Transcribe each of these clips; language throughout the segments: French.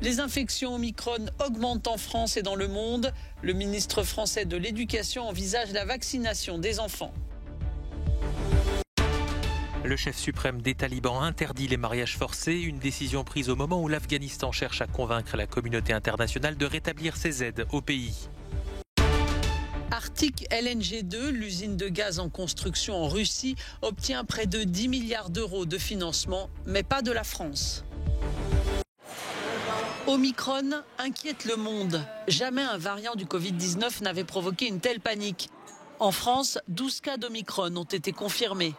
Les infections Omicron augmentent en France et dans le monde. Le ministre français de l'Éducation envisage la vaccination des enfants. Le chef suprême des talibans interdit les mariages forcés, une décision prise au moment où l'Afghanistan cherche à convaincre la communauté internationale de rétablir ses aides au pays. Arctic LNG 2, l'usine de gaz en construction en Russie, obtient près de 10 milliards d'euros de financement, mais pas de la France. Omicron inquiète le monde. Jamais un variant du Covid-19 n'avait provoqué une telle panique. En France, 12 cas d'Omicron ont été confirmés.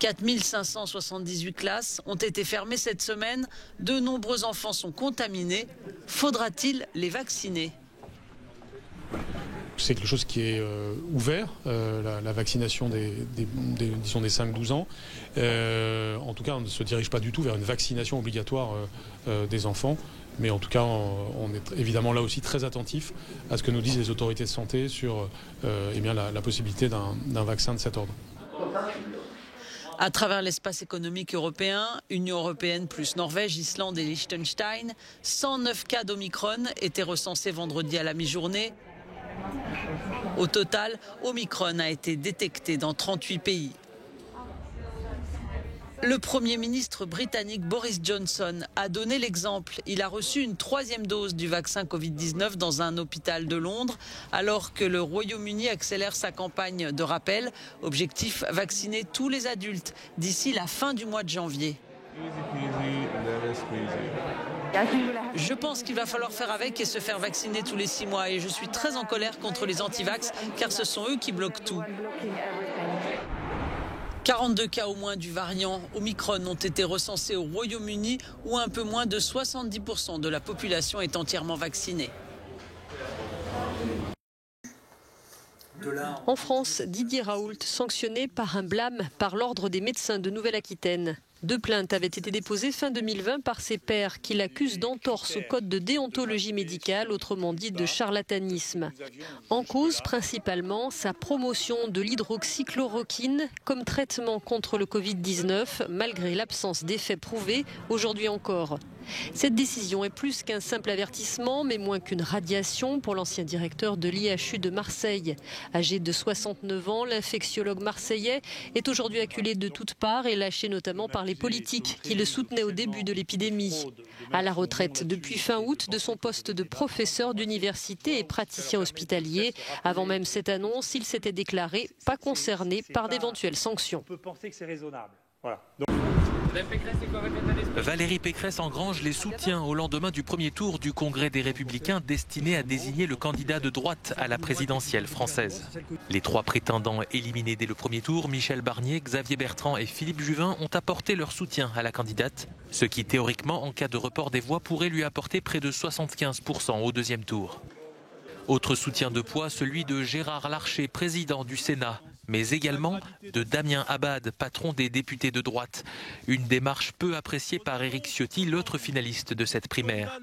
4578 classes ont été fermées cette semaine. De nombreux enfants sont contaminés. Faudra-t-il les vacciner ? C'est quelque chose qui est ouvert, la vaccination disons des 5-12 ans. En tout cas, on ne se dirige pas du tout vers une vaccination obligatoire des enfants. Mais en tout cas, on est évidemment là aussi très attentif à ce que nous disent les autorités de santé sur la possibilité d'un vaccin de cet ordre. À travers l'espace économique européen, Union européenne plus Norvège, Islande et Liechtenstein, 109 cas d'Omicron étaient recensés vendredi à la mi-journée. Au total, Omicron a été détecté dans 38 pays. Le Premier ministre britannique Boris Johnson a donné l'exemple. Il a reçu une 3e dose du vaccin Covid-19 dans un hôpital de Londres, alors que le Royaume-Uni accélère sa campagne de rappel. Objectif, vacciner tous les adultes d'ici la fin du mois de janvier. Je pense qu'il va falloir faire avec et se faire vacciner tous les 6 mois. Et je suis très en colère contre les anti-vax, car ce sont eux qui bloquent tout. 42 cas au moins du variant Omicron ont été recensés au Royaume-Uni, où un peu moins de 70% de la population est entièrement vaccinée. En France, Didier Raoult sanctionné par un blâme par l'Ordre des médecins de Nouvelle-Aquitaine. 2 plaintes avaient été déposées fin 2020 par ses pairs qui l'accusent d'entorse au code de déontologie médicale, autrement dit de charlatanisme. En cause principalement sa promotion de l'hydroxychloroquine comme traitement contre le Covid-19, malgré l'absence d'effets prouvés aujourd'hui encore. Cette décision est plus qu'un simple avertissement, mais moins qu'une radiation pour l'ancien directeur de l'IHU de Marseille. Âgé de 69 ans, l'infectiologue marseillais est aujourd'hui acculé de toutes parts et lâché notamment par les politiques qui le soutenaient au début de l'épidémie. À la retraite depuis fin août de son poste de professeur d'université et praticien hospitalier. Avant même cette annonce, il s'était déclaré pas concerné par d'éventuelles sanctions. On peut penser que c'est raisonnable. Voilà. Valérie Pécresse engrange les soutiens au lendemain du premier tour du Congrès des Républicains destiné à désigner le candidat de droite à la présidentielle française. Les 3 prétendants éliminés dès le premier tour, Michel Barnier, Xavier Bertrand et Philippe Juvin, ont apporté leur soutien à la candidate, ce qui théoriquement, en cas de report des voix, pourrait lui apporter près de 75% au 2e tour. Autre soutien de poids, celui de Gérard Larcher, président du Sénat, mais également de Damien Abad, patron des députés de droite. Une démarche peu appréciée par Éric Ciotti, l'autre finaliste de cette primaire.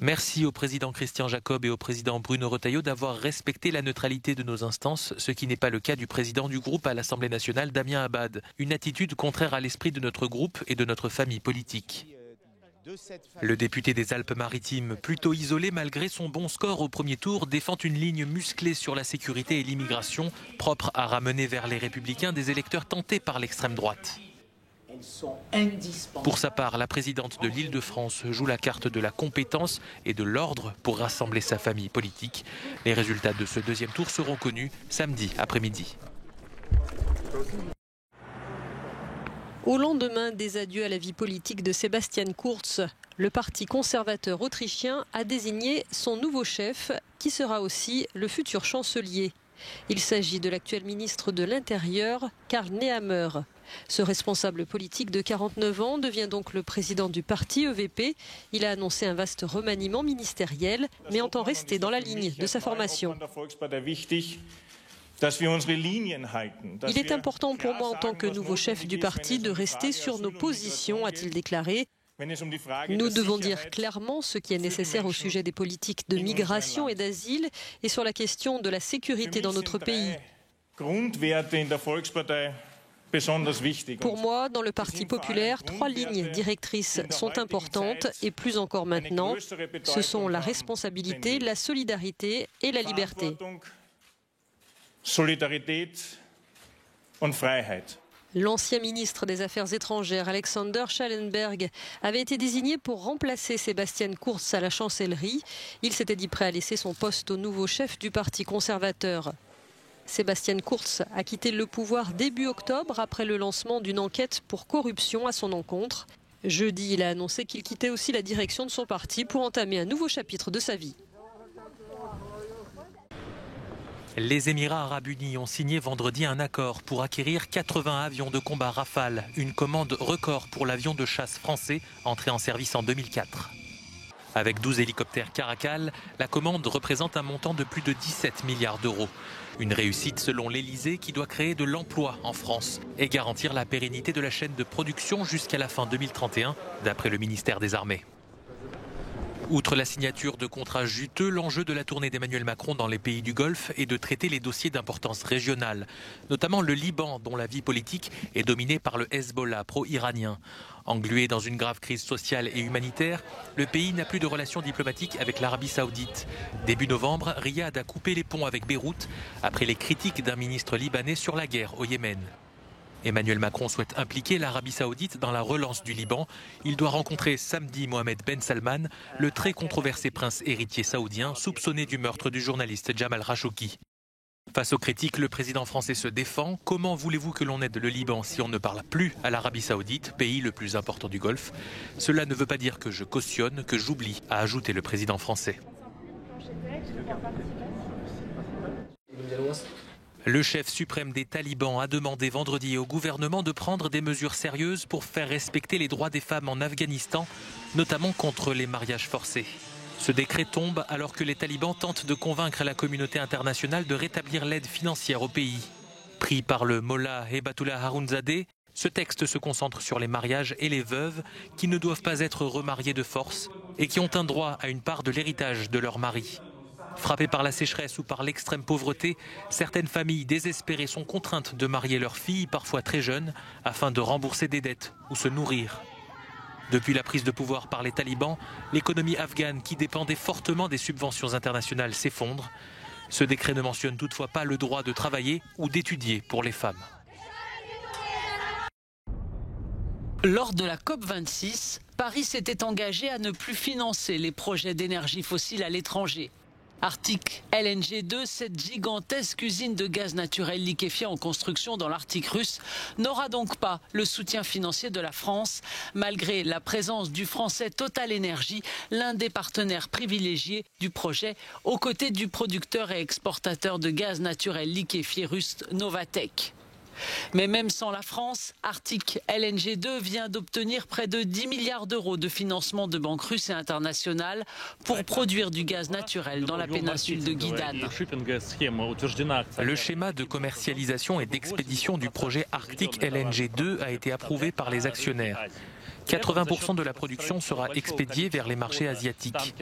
Merci au président Christian Jacob et au président Bruno Retailleau d'avoir respecté la neutralité de nos instances, ce qui n'est pas le cas du président du groupe à l'Assemblée nationale, Damien Abad. Une attitude contraire à l'esprit de notre groupe et de notre famille politique. Le député des Alpes-Maritimes, plutôt isolé malgré son bon score au premier tour, défend une ligne musclée sur la sécurité et l'immigration, propre à ramener vers les Républicains des électeurs tentés par l'extrême droite. Pour sa part, la présidente de l'Île-de-France joue la carte de la compétence et de l'ordre pour rassembler sa famille politique. Les résultats de ce 2e tour seront connus samedi après-midi. Au lendemain des adieux à la vie politique de Sebastian Kurz, le parti conservateur autrichien a désigné son nouveau chef, qui sera aussi le futur chancelier. Il s'agit de l'actuel ministre de l'Intérieur, Karl Nehammer. Ce responsable politique de 49 ans devient donc le président du parti EVP. Il a annoncé un vaste remaniement ministériel, mais entend rester dans la ligne de sa formation. Il est important pour moi en tant que nouveau chef du parti de rester sur nos positions, a-t-il déclaré. Nous devons dire clairement ce qui est nécessaire au sujet des politiques de migration et d'asile et sur la question de la sécurité dans notre pays. Pour moi, dans le Parti populaire, 3 lignes directrices sont importantes et plus encore maintenant. Ce sont la responsabilité, la solidarité et la liberté. L'ancien ministre des Affaires étrangères, Alexander Schallenberg, avait été désigné pour remplacer Sebastian Kurz à la chancellerie. Il s'était dit prêt à laisser son poste au nouveau chef du Parti conservateur. Sebastian Kurz a quitté le pouvoir début octobre après le lancement d'une enquête pour corruption à son encontre. Jeudi, il a annoncé qu'il quittait aussi la direction de son parti pour entamer un nouveau chapitre de sa vie. Les Émirats arabes unis ont signé vendredi un accord pour acquérir 80 avions de combat Rafale, une commande record pour l'avion de chasse français entré en service en 2004. Avec 12 hélicoptères Caracal, la commande représente un montant de plus de 17 milliards d'euros. Une réussite selon l'Elysée qui doit créer de l'emploi en France et garantir la pérennité de la chaîne de production jusqu'à la fin 2031, d'après le ministère des Armées. Outre la signature de contrats juteux, l'enjeu de la tournée d'Emmanuel Macron dans les pays du Golfe est de traiter les dossiers d'importance régionale, notamment le Liban, dont la vie politique est dominée par le Hezbollah pro-iranien. Englué dans une grave crise sociale et humanitaire, le pays n'a plus de relations diplomatiques avec l'Arabie Saoudite. Début novembre, Riyad a coupé les ponts avec Beyrouth après les critiques d'un ministre libanais sur la guerre au Yémen. Emmanuel Macron souhaite impliquer l'Arabie Saoudite dans la relance du Liban. Il doit rencontrer samedi Mohamed Ben Salman, le très controversé prince héritier saoudien soupçonné du meurtre du journaliste Jamal Khashoggi. Face aux critiques, le président français se défend. Comment voulez-vous que l'on aide le Liban si on ne parle plus à l'Arabie Saoudite, pays le plus important du Golfe? Cela ne veut pas dire que je cautionne, que j'oublie, a ajouté le président français. Le chef suprême des talibans a demandé vendredi au gouvernement de prendre des mesures sérieuses pour faire respecter les droits des femmes en Afghanistan, notamment contre les mariages forcés. Ce décret tombe alors que les talibans tentent de convaincre la communauté internationale de rétablir l'aide financière au pays. Pris par le mollah Hebatullah Harunzadeh, ce texte se concentre sur les mariages et les veuves qui ne doivent pas être remariées de force et qui ont un droit à une part de l'héritage de leur mari. Frappées par la sécheresse ou par l'extrême pauvreté, certaines familles désespérées sont contraintes de marier leurs filles, parfois très jeunes, afin de rembourser des dettes ou se nourrir. Depuis la prise de pouvoir par les talibans, l'économie afghane, qui dépendait fortement des subventions internationales, s'effondre. Ce décret ne mentionne toutefois pas le droit de travailler ou d'étudier pour les femmes. Lors de la COP26, Paris s'était engagé à ne plus financer les projets d'énergie fossile à l'étranger. Arctic LNG 2, cette gigantesque usine de gaz naturel liquéfié en construction dans l'Arctique russe, n'aura donc pas le soutien financier de la France, malgré la présence du français Total Energy, l'un des partenaires privilégiés du projet, aux côtés du producteur et exportateur de gaz naturel liquéfié russe Novatek. Mais même sans la France, Arctic LNG 2 vient d'obtenir près de 10 milliards d'euros de financement de banques russes et internationales pour produire du gaz naturel dans la péninsule de Guidane. Le schéma de commercialisation et d'expédition du projet Arctic LNG 2 a été approuvé par les actionnaires. 80% de la production sera expédiée vers les marchés asiatiques.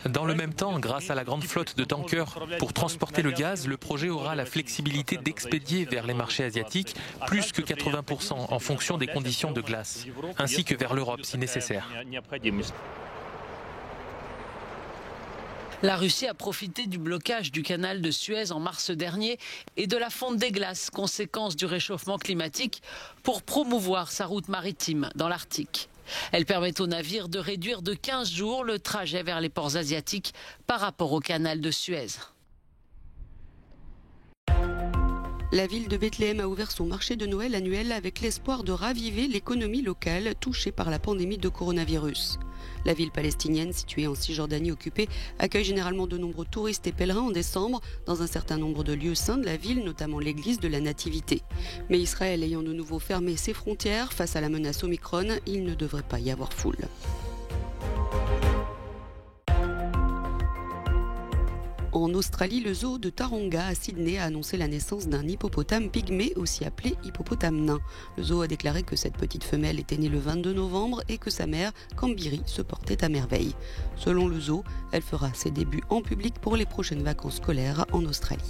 Dans le même temps, grâce à la grande flotte de tankers pour transporter le gaz, le projet aura la flexibilité d'expédier vers les marchés asiatiques plus que 80% en fonction des conditions de glace, ainsi que vers l'Europe si nécessaire. La Russie a profité du blocage du canal de Suez en mars dernier et de la fonte des glaces, conséquence du réchauffement climatique, pour promouvoir sa route maritime dans l'Arctique. Elle permet aux navires de réduire de 15 jours le trajet vers les ports asiatiques par rapport au canal de Suez. La ville de Bethléem a ouvert son marché de Noël annuel avec l'espoir de raviver l'économie locale touchée par la pandémie de coronavirus. La ville palestinienne, située en Cisjordanie occupée, accueille généralement de nombreux touristes et pèlerins en décembre dans un certain nombre de lieux saints de la ville, notamment l'église de la Nativité. Mais Israël ayant de nouveau fermé ses frontières face à la menace Omicron, il ne devrait pas y avoir foule. En Australie, le zoo de Taronga à Sydney a annoncé la naissance d'un hippopotame pygmée, aussi appelé hippopotame nain. Le zoo a déclaré que cette petite femelle était née le 22 novembre et que sa mère, Kambiri, se portait à merveille. Selon le zoo, elle fera ses débuts en public pour les prochaines vacances scolaires en Australie.